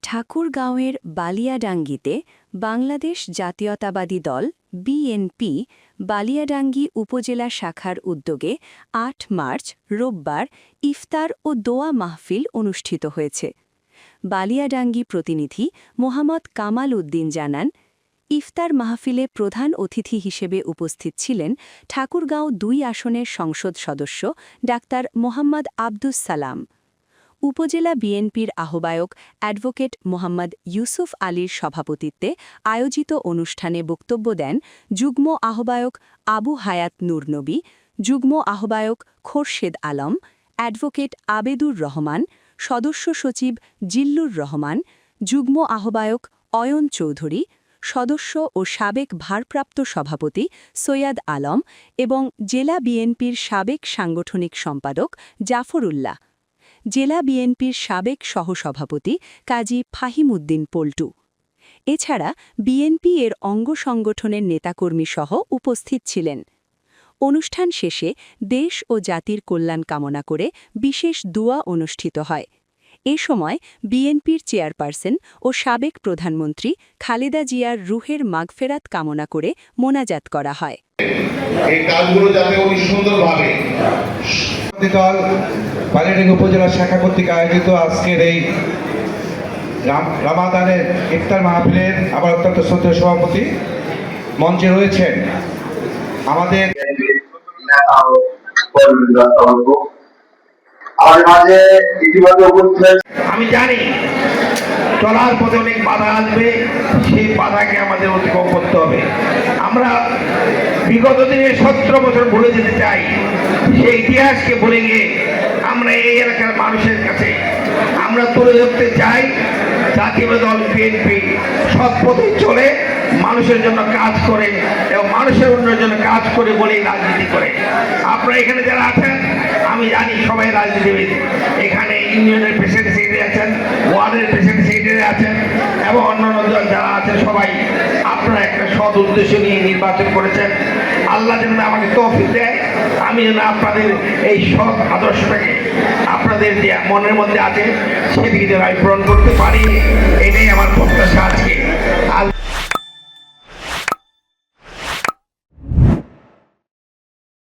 ঠাকুরগাঁওয়ের বালিয়াডাঙ্গিতে বাংলাদেশ জাতীয়তাবাদী দল বিএনপি বালিয়াডাঙ্গি উপজেলা শাখার উদ্যোগে ৮ মার্চ রোববার ইফতার ও দোয়া মাহফিল অনুষ্ঠিত হয়েছে। বালিয়াডাঙ্গি প্রতিনিধি মোহাম্মদ কামাল উদ্দিন জানান, ইফতার মাহফিলে প্রধান অতিথি হিসেবে উপস্থিত ছিলেন ঠাকুরগাঁও ২ আসনের সংসদ সদস্য ডাক্তার মোহাম্মদ আব্দুস সালাম। উপজেলা বিএনপির আহ্বায়ক অ্যাডভোকেট মোহাম্মদ ইউসুফ আলীর সভাপতিত্বে আয়োজিত অনুষ্ঠানে বক্তব্য দেন যুগ্ম আহ্বায়ক আবু হায়াত নূর নবী, যুগ্ম আহ্বায়ক খোরশেদ আলম, অ্যাডভোকেট আবেদুর রহমান, সদস্য সচিব জিল্লুর রহমান, যুগ্ম আহ্বায়ক অয়ন চৌধুরী, সদস্য ও সাবেক ভারপ্রাপ্ত সভাপতি সৈয়দ আলম এবং জেলা বিএনপির সাবেক সাংগঠনিক সম্পাদক জাফর উল্লাহ, জেলা বিএনপির সাবেক সহসভাপতি কাজী ফাহিমউদ্দিন পল্টু। এছাড়া বিএনপি এর অঙ্গ সংগঠনের নেতাকর্মীসহ উপস্থিত ছিলেন। অনুষ্ঠান শেষে দেশ ও জাতির কল্যাণ কামনা করে বিশেষ দোয়া অনুষ্ঠিত হয়। এ সময় বিএনপির চেয়ারপারসন ও সাবেক প্রধানমন্ত্রী খালেদা জিয়ার রুহের মাগফেরাত কামনা করে মোনাজাত করা হয়। এই কাজগুলো যাতে অতি সুন্দরভাবে দল বালিয়াডাঙ্গি উপজেলা শাখা কর্তৃক আয়োজিত আজকের এই রামাদানের ইফতার মাহফিলের আমার অত্যন্ত শ্রদ্ধেয় সভাপতি মঞ্চে রয়েছেন আমাদের আমি জানি চলার পথে অনেক বাধা আসবে, সেই বাধাকে আমাদের অতিক্রম করতে হবে। আমরা বিগত দিনে 17 বছর ভুলে যেতে চাই, সেই ইতিহাসকে ভুলে গিয়ে আমরা এই এলাকার মানুষের কাছে আমরা তুলে ধরতে চাই জাতীয় দল বিএনপি সৎ পথে চলে মানুষের জন্য কাজ করে এবং মানুষের উন্নয়নের জন্য কাজ করে বলেই রাজনীতি করে। আপনারা এখানে যারা আছেন আমি জানি সবাই রাজনীতিবিদ, এখানে ইউনিয়নের প্রেসিডেন্ট সেক্রেটারি আছেন, ওয়ার্ডের প্রেসিডেন্ট সেক্রেটারি আছেন এবং অন্যান্য যারা আছেন সবাই আপনারা একটা সৎ উদ্দেশ্য নিয়ে নির্বাচন করেছেন। আল্লাহ যেন আমাকে তৌফিক দেয়, আমি যেন আপনাদের এই সৎ আদর্শটাকে আপনাদের যে মনের মধ্যে আছে সেদিকে যেন আমি পূরণ করতে পারি, এটাই আমার প্রত্যাশা আজকে।